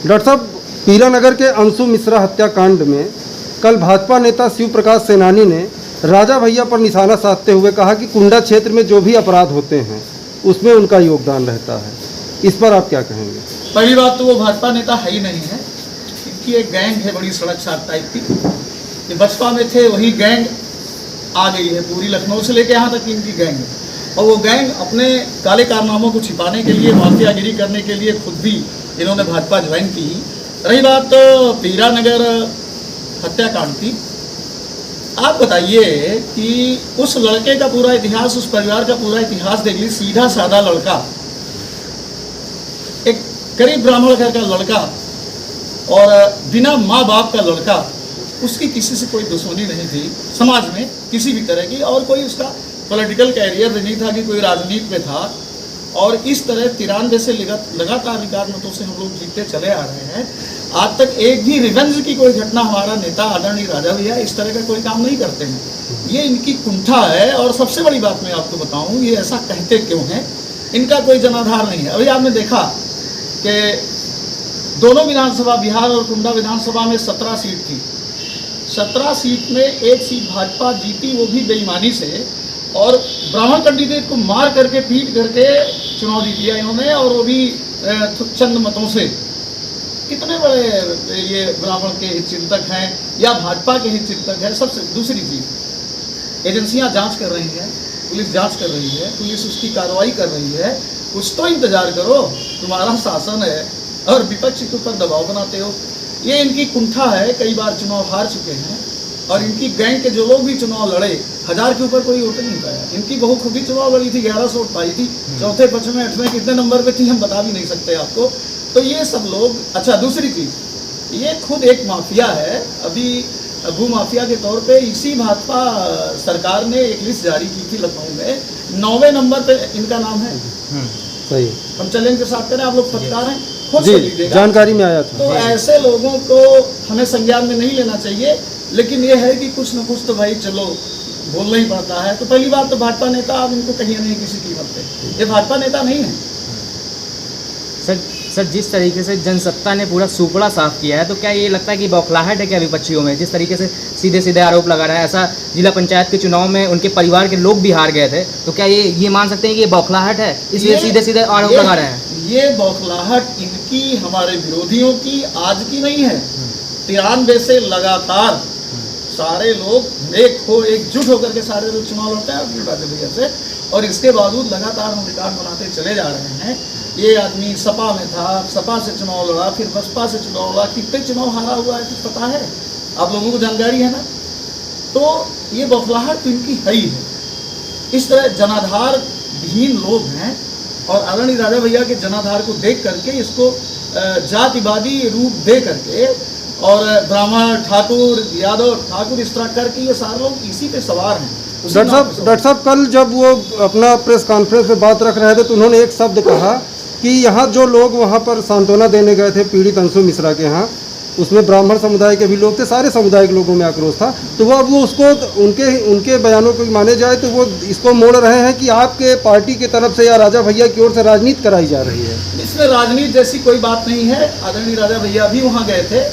Doctor साहब, पीरानगर के अंशु मिश्रा हत्याकांड में कल भाजपा नेता शिव प्रकाश सेनानी ने राजा भैया पर निशाना साधते हुए कहा कि कुंडा क्षेत्र में जो भी अपराध होते हैं उसमें उनका योगदान रहता है। इस पर आप क्या कहेंगे? पहली बात तो वो भाजपा नेता है ही नहीं है। इनकी एक गैंग है बड़ी सड़क साथ टाइप की। ये बसपा में थे, वही गैंग आ गई है पूरी, लखनऊ से लेके यहाँ तक इनकी गैंग है। और वो गैंग अपने काले कारनामों को छिपाने के लिए, माफियागिरी करने के लिए खुद भी इन्होंने भाजपा ज्वाइन की। रही बात तो पीरानगर हत्याकांड की, आप बताइए कि उस लड़के का पूरा इतिहास, उस परिवार का पूरा इतिहास देख लीजिए। सीधा साधा लड़का, एक गरीब ब्राह्मण घर का लड़का और बिना माँ बाप का लड़का। उसकी किसी से कोई दुश्मनी नहीं थी समाज में किसी भी तरह की, और कोई उसका पॉलिटिकल कैरियर नहीं था कि कोई राजनीति में था। और इस तरह 93 से लगातार विकास मतों से हम लोग जीतते चले आ रहे हैं। आज तक एक भी रिवेंज की कोई घटना हमारा नेता आदरणीय राजा भैया इस तरह का कोई काम नहीं करते हैं। ये इनकी कुंठा है। और सबसे बड़ी बात मैं आपको बताऊं, ये ऐसा कहते क्यों हैं? इनका कोई जनाधार नहीं है। अभी आपने देखा कि दोनों विधानसभा, बिहार और कुंडा विधानसभा में 17 सीट थी। 17 सीट में एक सीट भाजपा जीती, वो भी बेईमानी से, और ब्राह्मण कैंडिडेट को मार करके, पीट करके चुनाव जीत लिया इन्होंने, और वो भी चंद मतों से। कितने बड़े ये ब्राह्मण के हित चिंतक हैं या भाजपा के हित चिंतक हैं। सबसे दूसरी चीज, एजेंसियां जांच कर रही हैं, पुलिस जांच कर रही है, पुलिस उसकी कार्रवाई कर रही है। कुछ तो इंतजार करो, तुम्हारा शासन है और विपक्ष के ऊपर दबाव बनाते हो। ये इनकी कुंठा है। कई बार चुनाव हार चुके हैं, और इनकी गैंग के जो लोग भी चुनाव लड़े, 1000 के ऊपर कोई वोट नहीं पाया। इनकी बहू खुद ही चुनाव लड़ी थी, 1100 वोट पाई थी। चौथे, पांचवें, 8वें कितने नंबर पे थी हम बता भी नहीं सकते आपको। तो ये सब लोग। अच्छा, दूसरी चीज, ये खुद एक माफिया है। अभी भू माफिया के तौर पे इसी भाजपा सरकार ने एक लिस्ट जारी की थी लखनऊ में, 9वें नंबर पे इनका नाम है। सही, हम चैलेंज के साथ करें, आप लोग पत्रकार हैं, खुद जी, से लीजिएगा। जानकारी में आया था। तो ऐसे लोगों को हमें संज्ञान में नहीं लेना चाहिए। लेकिन ये है कि कुछ न कुछ तो भाई चलो बोलना ही पड़ता है। तो पहली बात तो भाजपा नेता, आप इनको कहिए नहीं किसी कीमत पे, ये भाजपा नेता नहीं है। सर, जिस तरीके से जनसत्ता ने पूरा सुपड़ा साफ किया है, तो क्या ये लगता है कि बौखलाहट है क्या विपक्षियों में? जिस तरीके से सीधे सीधे आरोप लगा रहा है, ऐसा जिला पंचायत के चुनाव में उनके परिवार के लोग भी हार गए थे, तो क्या ये मान सकते हैं कि ये बौखलाहट है, इसलिए सीधे सीधे आरोप लगा रहे हैं? ये बौखलाहट इनकी, हमारे विरोधियों की आज की नहीं है। 93 से लगातार सारे लोग एकजुट होकर के सारे लोग चुनाव लड़ते हैं राजा भैया से, और इसके बावजूद लगातार हम रिकॉर्ड बनाते चले जा रहे हैं। ये आदमी सपा में था, सपा से चुनाव लड़ा, फिर बसपा से चुनाव लड़ा, कितने चुनाव हारा हुआ है कुछ पता है? आप लोगों को जानकारी है ना? तो ये बौखलाहट तो इनकी है ही है। इस तरह जनाधार विहीन लोग हैं, और आदरणीय राजा भैया के जनाधार को देख करके, इसको जातिवादी रूप दे करके, और ब्राह्मण, ठाकुर, यादव, ठाकुर, इस तरह करके ये सारे लोग इसी पे सवार हैं। डॉक्टर साहब, कल जब वो अपना प्रेस कॉन्फ्रेंस में बात रख रहे थे तो उन्होंने एक शब्द कहा कि यहाँ जो लोग वहाँ पर सांत्वना देने गए थे पीड़ित अंशु मिश्रा के यहाँ, उसमें ब्राह्मण समुदाय के भी लोग थे, सारे समुदाय के लोगों में आक्रोश था। तो वो अब वो उसको उनके बयानों को माने जाए तो वो इसको मोड़ रहे हैं कि आपके पार्टी की तरफ से या राजा भैया की ओर से राजनीति कराई जा रही है। इसमें राजनीति जैसी कोई बात नहीं है। आदरणीय राजा भैया भी वहाँ गए थे,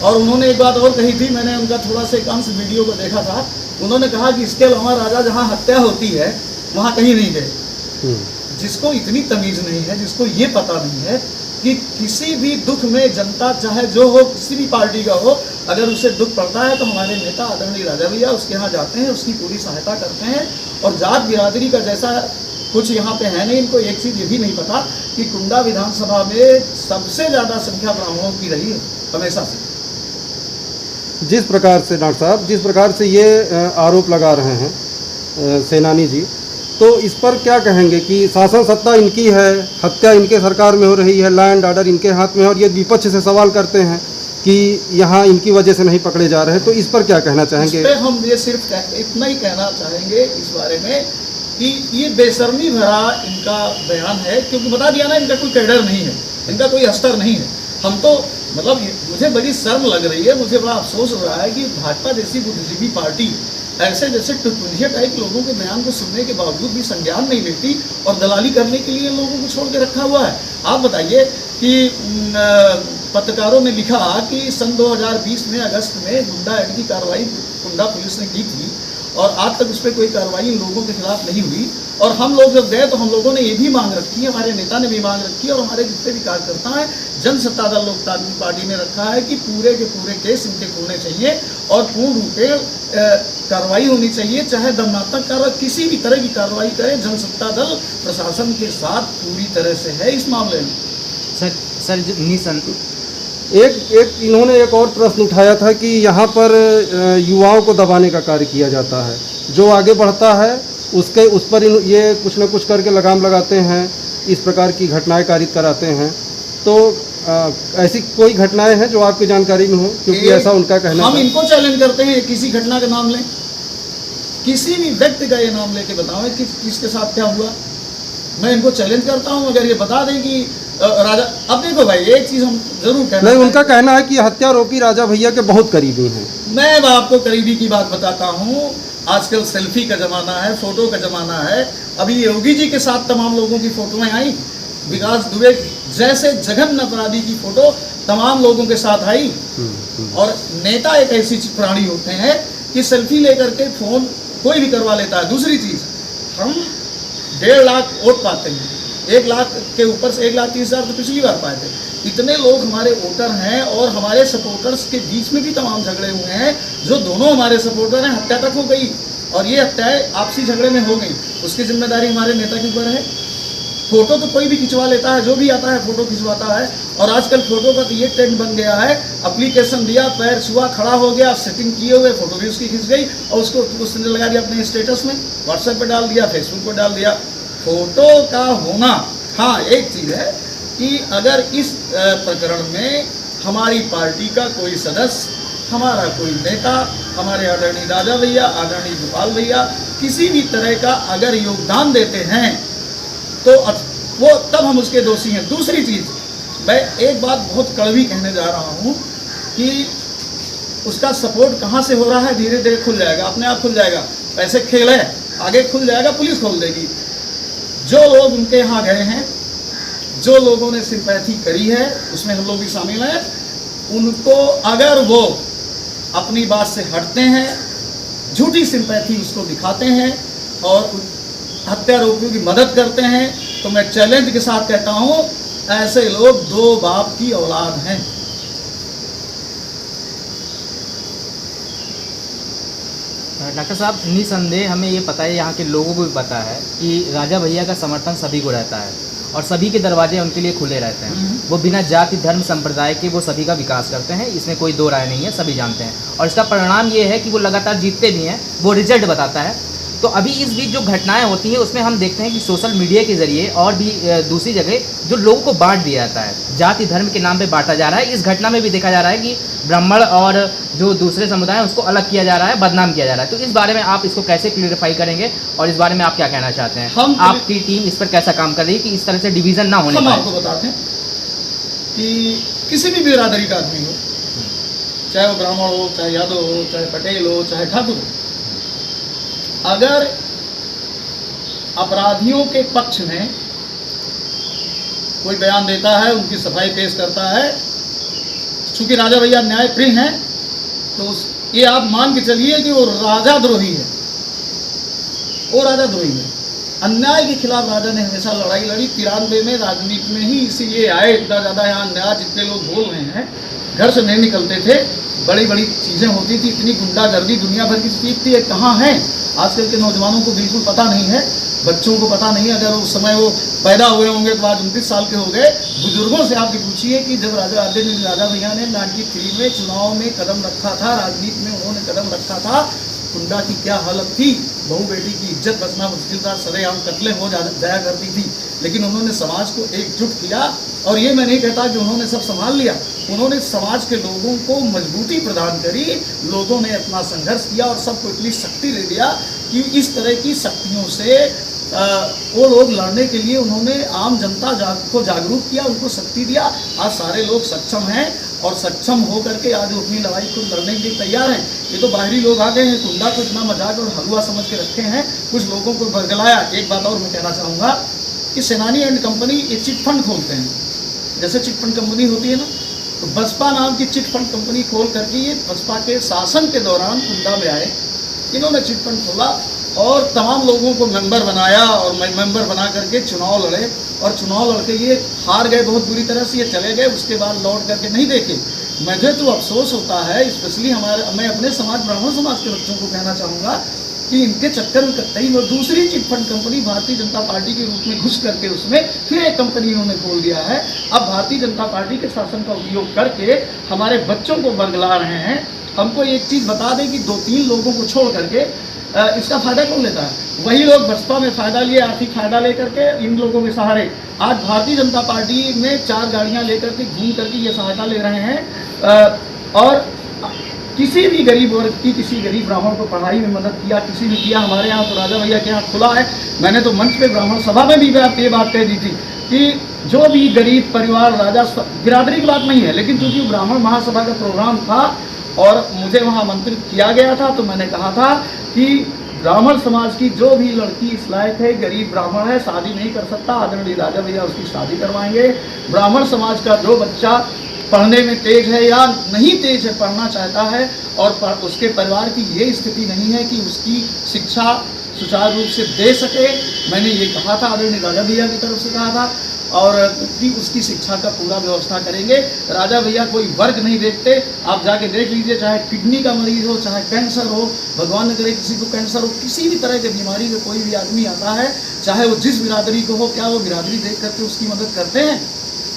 और उन्होंने एक बात और कही थी, मैंने उनका थोड़ा सा एक अंश वीडियो को देखा था। उन्होंने कहा कि इसके अलावा राजा जहाँ हत्या होती है वहाँ कहीं नहीं गए। जिसको इतनी तमीज़ नहीं है, जिसको ये पता नहीं है कि किसी भी दुख में जनता, चाहे जो हो, किसी भी पार्टी का हो, अगर उसे दुख पड़ता है तो हमारे नेता आदरणीय राजा भैया उसके यहाँ जाते हैं, उसकी पूरी सहायता करते हैं। और जात बिरादरी का जैसा कुछ यहाँ पे है नहीं। इनको एक चीज़ ये भी नहीं पता कि कुंडा विधानसभा में सबसे ज़्यादा संख्या ब्राह्मणों की रही है हमेशा से। जिस प्रकार से डॉक्टर साहब, जिस प्रकार से ये आरोप लगा रहे हैं सेनानी जी, तो इस पर क्या कहेंगे कि शासन सत्ता इनकी है, हत्या इनके सरकार में हो रही है, लैंड ऑर्डर इनके हाथ में है, और ये विपक्ष से सवाल करते हैं कि यहाँ इनकी वजह से नहीं पकड़े जा रहे हैं, तो इस पर क्या कहना चाहेंगे? इस पे हम ये सिर्फ इतना ही कहना चाहेंगे इस बारे में कि ये बेशर्मी भरा इनका बयान है, क्योंकि बता दिया ना, इनका कोई कैडर नहीं है, इनका कोई अस्तर नहीं है। हम तो मतलब मुझे बड़ी शर्म लग रही है, मुझे बड़ा अफसोस हो रहा है कि भाजपा जैसी बुद्धिजीवी पार्टी ऐसे जैसे टुटपुंजिया टाइप लोगों के बयान को सुनने के बावजूद भी संज्ञान नहीं लेती और दलाली करने के लिए लोगों को छोड़ के रखा हुआ है। आप बताइए कि पत्रकारों ने लिखा कि सन 2020 में अगस्त में गुंडा एक्ट की कार्रवाई कुंडा पुलिस ने की थी और आज तक उस पर कोई कार्रवाई इन लोगों के खिलाफ नहीं हुई। और हम लोग जब गए तो हम लोगों ने ये भी मांग रखी है, हमारे नेता ने भी मांग रखी है और हमारे जितने भी कार्यकर्ता हैं जनसत्ता दल लोकतांत्रिक पार्टी ने रखा है कि पूरे के पूरे केस इनके खुलने चाहिए और पूर्ण रूप से कार्रवाई होनी चाहिए, चाहे दंडात्मक कार्रवाई किसी भी तरह की कार्रवाई करें। जनसत्ता दल प्रशासन के साथ पूरी तरह से है इस मामले में। सर एक इन्होंने एक और प्रश्न उठाया था कि यहाँ पर युवाओं को दबाने का कार्य किया जाता है, जो आगे बढ़ता है उसके उस पर ये कुछ न कुछ करके लगाम लगाते हैं, इस प्रकार की घटनाएं कारित कराते हैं। तो ऐसी कोई घटनाएं हैं जो आपकी जानकारी में हो, क्योंकि ऐसा उनका कहना हम था। इनको चैलेंज करते हैं, किसी घटना का नाम लें, किसी भी व्यक्ति का ये नाम लेके बताओ कि किसके साथ क्या हुआ। मैं इनको चैलेंज करता हूँ, अगर ये बता दें कि राजा, अब देखो भाई एक चीज़ हम जरूर कहना नहीं, उनका कहना है कि हत्यारोपी राजा भैया के बहुत करीबी हैं। मैं आपको करीबी की बात बताता हूँ। आजकल सेल्फी का ज़माना है, फ़ोटो का ज़माना है। अभी योगी जी के साथ तमाम लोगों की फ़ोटोएं आई, विकास दुबे जैसे जघन्य अपराधी की फ़ोटो तमाम लोगों के साथ आई। और नेता एक ऐसी प्राणी होते हैं कि सेल्फी लेकर के फ़ोन कोई भी करवा लेता है। दूसरी चीज़, हम 1.5 लाख वोट पाते हैं, 1 लाख के ऊपर से 1,30,000 तो पिछली बार पाए थे। इतने लोग हमारे वोटर हैं और हमारे सपोर्टर्स के बीच में भी तमाम झगड़े हुए हैं, जो दोनों हमारे सपोर्टर हैं, हत्या तक हो गई और ये हत्याएं आपसी झगड़े में हो गई। उसकी जिम्मेदारी हमारे नेता के ऊपर है। फ़ोटो तो कोई भी खिंचवा लेता है, जो भी आता है फ़ोटो खिंचवाता है। और आजकल फ़ोटो का तो ये ट्रेंड बन गया है, एप्लीकेशन दिया, पैर छुआ, खड़ा हो गया, सेटिंग किए हुए फ़ोटो भी उसकी खिंच गई और उसको उसने लगा दिया अपने स्टेटस में, व्हाट्सएप पर डाल दिया, फेसबुक पर डाल दिया। फ़ोटो का होना, हाँ एक चीज़ है कि अगर इस प्रकरण में हमारी पार्टी का कोई सदस्य, हमारा कोई नेता, हमारे आदरणीय राजा भैया, आदरणीय गोपाल भैया किसी भी तरह का अगर योगदान देते हैं तो वो तब हम उसके दोषी हैं। दूसरी चीज़, मैं एक बात बहुत कड़वी कहने जा रहा हूँ कि उसका सपोर्ट कहाँ से हो रहा है, धीरे धीरे खुल जाएगा, अपने आप खुल जाएगा। पैसे खेल है, आगे खुल जाएगा, पुलिस खोल देगी। जो लोग उनके यहाँ गए हैं, जो लोगों ने सिंपैथी करी है, उसमें हम लोग भी शामिल हैं, उनको अगर वो अपनी बात से हटते हैं, झूठी सिंपैथी उसको दिखाते हैं और हत्यारोपियों की मदद करते हैं, तो मैं चैलेंज के साथ कहता हूँ ऐसे लोग 2 बाप की औलाद हैं। डॉक्टर साहब, निसंदेह हमें ये पता है, यहाँ के लोगों को भी पता है कि राजा भैया का समर्थन सभी को रहता है और सभी के दरवाजे उनके लिए खुले रहते हैं। वो बिना जाति धर्म संप्रदाय के वो सभी का विकास करते हैं, इसमें कोई दो राय नहीं है, सभी जानते हैं। और इसका परिणाम ये है कि वो लगातार जीतते भी हैं, वो रिजल्ट बताता है। तो अभी इस बीच जो घटनाएं होती हैं उसमें हम देखते हैं कि सोशल मीडिया के ज़रिए और भी दूसरी जगह जो लोगों को बांट दिया जाता है, जाति धर्म के नाम पे बांटा जा रहा है। इस घटना में भी देखा जा रहा है कि ब्राह्मण और जो दूसरे समुदाय हैं उसको अलग किया जा रहा है, बदनाम किया जा रहा है। तो इस बारे में आप इसको कैसे क्लियरिफाई करेंगे और इस बारे में आप क्या कहना चाहते हैं? आपकी टीम इस पर कैसा काम कर रही है कि इस तरह से डिवीज़न ना होने हम पाए? आपको बताते हैं कि किसी भी बिरादरी का आदमी हो, चाहे वो ब्राह्मण हो, चाहे यादव हो, चाहे पटेल हो, चाहे ठाकुर हो, अगर अपराधियों के पक्ष में कोई बयान देता है, उनकी सफाई पेश करता है, चूंकि राजा भैया न्याय प्रिय हैं, तो ये आप मान के चलिए कि वो राजाद्रोही है, वो राजाद्रोही है। अन्याय के खिलाफ राजा ने हमेशा लड़ाई लड़ी। 93 में राजनीति में ही इसीलिए आए, इतना ज़्यादा यहाँ अन्याय जितने लोग बोल रहे हैं, घर से नहीं निकलते थे, बड़ी बड़ी चीज़ें होती थी, इतनी गुंडागर्दी दुनिया भर की चीज़ थी, कहाँ है आजकल के नौजवानों को बिल्कुल पता नहीं है, बच्चों को पता नहीं है। अगर उस समय वो पैदा हुए होंगे तो आज 29 साल के हो गए। बुजुर्गों से आप पूछिए कि जब राजा भैया ने 93 में चुनाव में कदम रखा था, राजनीति में उन्होंने कदम रखा था, गुंडा की क्या हालत थी, बहू बेटी की इज्जत बचना मुश्किल था, सरेआम कत्लें हो जाया करती थी, लेकिन उन्होंने समाज को एकजुट किया। और ये मैं नहीं कहता कि उन्होंने सब संभाल लिया, उन्होंने समाज के लोगों को मजबूती प्रदान करी, लोगों ने अपना संघर्ष किया और सबको इतनी शक्ति दे दिया कि इस तरह की शक्तियों से वो लोग लड़ने के लिए उन्होंने आम जनता को जागरूक किया, उनको शक्ति दिया। आज सारे लोग सक्षम हैं और सक्षम हो करके आज वो अपनी लड़ाई को लड़ने के लिए तैयार हैं। ये तो बाहरी लोग आ गए हैं, गुंडा को इतना मजाक और हलवा समझ के रखे हैं, कुछ लोगों को बरगलाया। एक बात और मैं कहना चाहूँगा कि सेनानी एंड कंपनी एक चिट फंड खोलते हैं, जैसे चिट फंड कंपनी होती है ना, तो बसपा नाम की चिट फंड कंपनी खोल करके ये बसपा के शासन के दौरान कुंडा में आए, इन्होंने चिट फंड खोला और तमाम लोगों को मेंबर बनाया और मेंबर बना करके चुनाव लड़े और चुनाव लड़के ये हार गए बहुत बुरी तरह से, ये चले गए, उसके बाद लौट करके नहीं देखे। मुझे तो अफसोस होता है, स्पेशली मैं अपने समाज ब्राह्मण समाज के बच्चों को कहना चाहूँगा कि इनके चक्कर में कतई वो दूसरी chit fund company Bharatiya Janata party के रूप में घुस करके उसमें फिर एक कंपनी इन्होंने खोल दिया है। अब भारतीय जनता पार्टी के शासन का उपयोग करके हमारे बच्चों को बरगला रहे हैं। हमको एक चीज़ बता दें कि 2-3 लोगों को छोड़ करके इसका फ़ायदा कौन लेता है? वही लोग बसपा में फ़ायदा लिए, आर्थिक फ़ायदा लेकर के इन लोगों के सहारे आज भारतीय जनता पार्टी में 4 गाड़ियाँ लेकर के घूम करके ये सहायता ले रहे हैं और किसी भी गरीब वर्ग की, किसी गरीब ब्राह्मण को पढ़ाई में मदद किया, किसी भी किया। हमारे यहाँ तो राजा भैया के यहाँ खुला है, मैंने तो मंच पे ब्राह्मण सभा में भी ये बात कह दी थी कि जो भी गरीब परिवार, राजा बिरादरी की बात नहीं है, लेकिन चूँकि ब्राह्मण महासभा का प्रोग्राम था और मुझे वहाँ आमंत्रित किया गया था, तो मैंने कहा था कि ब्राह्मण समाज की जो भी लड़की इस लायक है, गरीब ब्राह्मण है, शादी नहीं कर सकता, आदरणीय राजा भैया उसकी शादी करवाएंगे। ब्राह्मण समाज का जो बच्चा पढ़ने में तेज है या नहीं तेज है, पढ़ना चाहता है और उसके परिवार की ये स्थिति नहीं है कि उसकी शिक्षा सुचारू रूप से दे सके, मैंने ये कहा था, आदरणीय राजा भैया की तरफ से कहा था और कि उसकी शिक्षा का पूरा व्यवस्था करेंगे। राजा भैया कोई वर्ग नहीं देखते, आप जाके देख लीजिए, चाहे किडनी का मरीज हो, चाहे कैंसर हो, भगवान न करे किसी को कैंसर हो, किसी भी तरह की बीमारी का कोई भी आदमी आता है, चाहे वो जिस बिरादरी को हो, क्या वो बिरादरी देख करके उसकी मदद करते हैं?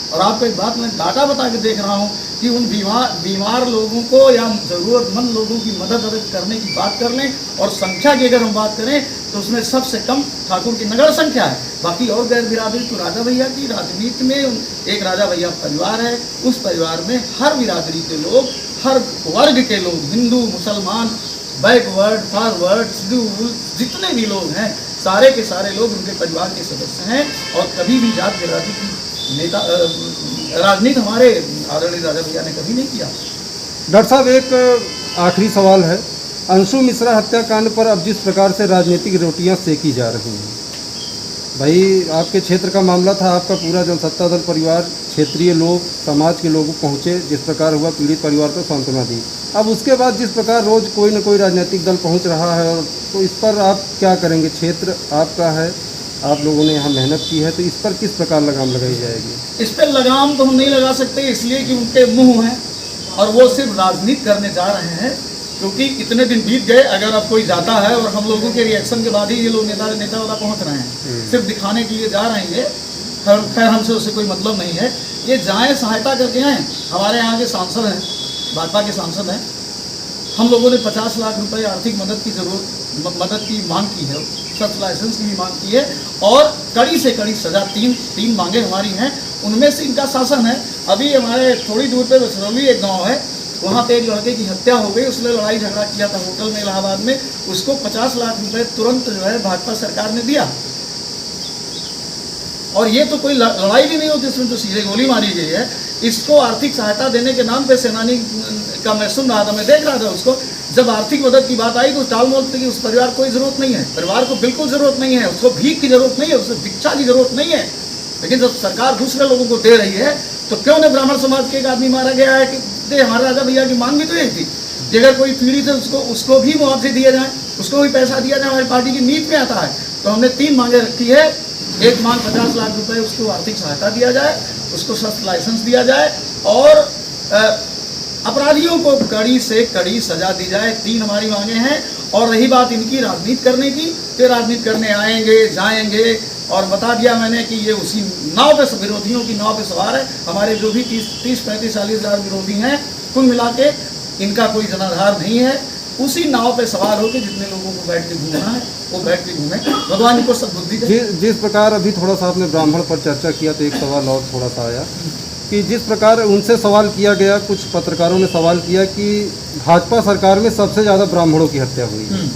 और आपको एक बात मैं डाटा बता के देख रहा हूँ कि उन बीमार लोगों को या ज़रूरतमंद लोगों की मदद करने की बात कर लें और संख्या की अगर हम बात करें तो उसमें सबसे कम ठाकुर की नगर संख्या है। बाकी और गैर बिरादरी तो राजा भैया की राजनीति में एक राजा भैया परिवार है, उस परिवार में हर बिरादरी के लोग, हर वर्ग के लोग, हिंदू, मुसलमान, बैकवर्ड, फॉरवर्ड, शेड्यूल, जितने भी लोग हैं सारे के सारे लोग उनके परिवार के सदस्य हैं और कभी भी जात बिरादरी की नेता राजनीति हमारे आदरणीय राजा भैया ने कभी नहीं किया। डॉक्टर साहब, एक आखिरी सवाल है। अंशु मिश्रा हत्याकांड पर अब जिस प्रकार से राजनीतिक रोटियां सेकी जा रही हैं, भाई आपके क्षेत्र का मामला था, आपका पूरा जनसत्ता दल परिवार, क्षेत्रीय लोग, समाज के लोग पहुंचे, जिस प्रकार हुआ पीड़ित परिवार को सांत्वना दी। अब उसके बाद जिस प्रकार रोज़ कोई न कोई राजनीतिक दल पहुंच रहा है, और तो इस पर आप क्या करेंगे? क्षेत्र आपका है, आप लोगों ने यहाँ मेहनत की है, तो इस पर किस प्रकार लगाम लगाई जाएगी? इस पर लगाम तो हम नहीं लगा सकते, इसलिए कि उनके मुंह हैं और वो सिर्फ राजनीति करने जा रहे हैं, क्योंकि इतने दिन बीत गए। अगर अब कोई जाता है और हम लोगों के रिएक्शन के बाद ही ये लोग नेता वाला पहुँच रहे हैं, सिर्फ दिखाने के लिए जा रहे हैं। ये खैर हमसे उससे कोई मतलब नहीं है, ये जाएँ सहायता करके आएँ। हमारे यहाँ के सांसद हैं, भाजपा के सांसद हैं, हम लोगों ने 50 लाख रुपए आर्थिक मदद की मांग की है, शस्त्र लाइसेंस की भी मांग की है और कड़ी से कड़ी सजा तीन मांगे हमारी हैं, उनमें से इनका शासन है। अभी हमारे थोड़ी दूर पे बसरौली एक गांव है, वहाँ पे एक लड़के की हत्या हो गई, उसने लड़ाई झगड़ा किया था होटल में इलाहाबाद में, उसको 50 लाख रुपए तुरंत जो है भाजपा सरकार ने दिया। और ये तो कोई लड़ाई भी नहीं होती, इसमें तो सीधे गोली मारी गई है। इसको आर्थिक सहायता देने के नाम पे सेनानी का मैं सुन रहा था, मैं देख रहा था उसको, जब आर्थिक मदद की बात आई तो टाल मोल की उस परिवार को कोई ज़रूरत नहीं है, परिवार को बिल्कुल ज़रूरत नहीं है, उसको भीख की ज़रूरत नहीं है, उसे भिक्षा की ज़रूरत नहीं है। लेकिन जब सरकार दूसरे लोगों को दे रही है तो क्यों न ब्राह्मण समाज के एक आदमी मारा गया है कि दे। हमारे राजा भैया की मांग भी तो यही थी कि अगर कोई पीड़ित है उसको भी मुआवजे दिया जाए, उसको भी पैसा दिया जाए, हमारी पार्टी की नीति में आता है। तो हमने 3 मांगे रखी है। एक मांग 50 लाख रुपए उसको आर्थिक सहायता दिया जाए, उसको शस्त्र लाइसेंस दिया जाए और अपराधियों को कड़ी से कड़ी सजा दी जाए। 3 हमारी मांगे हैं। और रही बात इनकी राजनीति करने की, तो राजनीति करने आएंगे जाएंगे, और बता दिया मैंने कि ये उसी नाव पे, विरोधियों की नाव पे सवार है। हमारे जो भी 30-35-40 हज़ार विरोधी हैं, कुल मिला के इनका कोई जनाधार नहीं है, उसी नाव पे सवार होकर जितने लोगों को बैठ के घूमना है वो बैठ के घूमे। भगवान को सब बुद्धि दे। जिस प्रकार अभी थोड़ा सा आपने ब्राह्मण पर चर्चा किया, तो एक सवाल और थोड़ा सा आया कि जिस प्रकार उनसे सवाल किया गया, कुछ पत्रकारों ने सवाल किया कि भाजपा सरकार में सबसे ज़्यादा ब्राह्मणों की हत्या हुई है।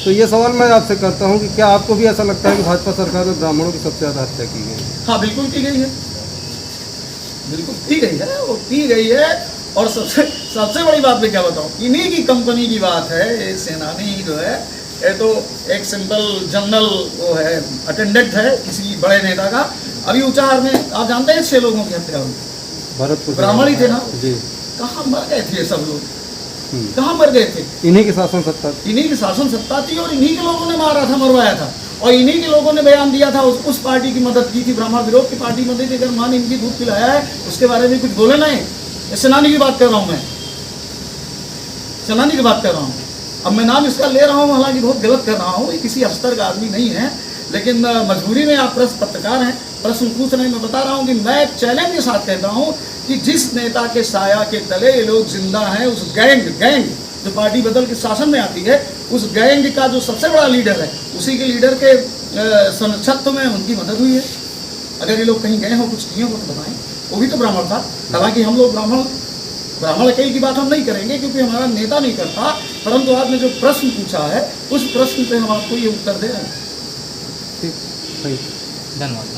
तो ये सवाल मैं आपसे करता हूँ कि क्या आपको भी ऐसा लगता है कि भाजपा सरकार में ब्राह्मणों की सबसे ज़्यादा हत्या की गई? हाँ, बिल्कुल की गई है, बिल्कुल की गई है, वो की गई है। और सबसे बड़ी बात मैं क्या बताऊँ, इन्हीं की कंपनी की बात है। ये सेनानी जो है, ये तो एक सिंपल जनरल वो है, अटेंडेंट है किसी बड़े नेता का। अभी ऊंचाहार में आप जानते हैं 6 लोगों की हत्या हुई, भरतपुर ब्राह्मण ही थे ना। जी। कहाँ मर गए थे ये सब लोग, हम्म। कहाँ मर गए थे? इन्हीं की शासन सत्ता थी। इन्हीं की शासन सत्ता थी और इन्हीं के लोगों ने मारा था, मरवाया था, और इन्हीं के लोगों ने बयान दिया था, उस पार्टी की मदद की थी, ब्राह्मण विरोध की पार्टी मदद की। अगर मां ने इनकी दूध पिलाया है उसके बारे में कुछ बोले नहीं। सेनानी की बात कर रहा हूँ मैं, सेनानी की बात कर रहा हूँ। अब मैं नाम इसका ले रहा हूँ, हालांकि बहुत गलत कर रहा हूँ, ये किसी अस्तर का आदमी नहीं है, लेकिन मजबूरी में आप प्रेस पत्रकार हैं, प्रश्न पूछ रहे हैं। मैं बता रहा हूँ कि मैं चैलेंज के साथ कहता हूँ कि जिस नेता के साया के तले ये लोग जिंदा हैं, उस गैंग जो पार्टी बदल के शासन में आती है, उस गैंग का जो सबसे बड़ा लीडर है, उसी के लीडर के संरक्षत्व में उनकी मदद हुई है। अगर ये लोग कहीं गए हो, कुछ किए हो तो बताएं। वो भी तो ब्राह्मण था। हालांकि हम लोग ब्राह्मण अकेले की बात हम नहीं करेंगे क्योंकि हमारा नेता नहीं करता, परंतु आपने जो प्रश्न पूछा है उस प्रश्न पे हम आपको ये उत्तर दे रहे हैं। ठीक, थैंक यू। धन्यवाद।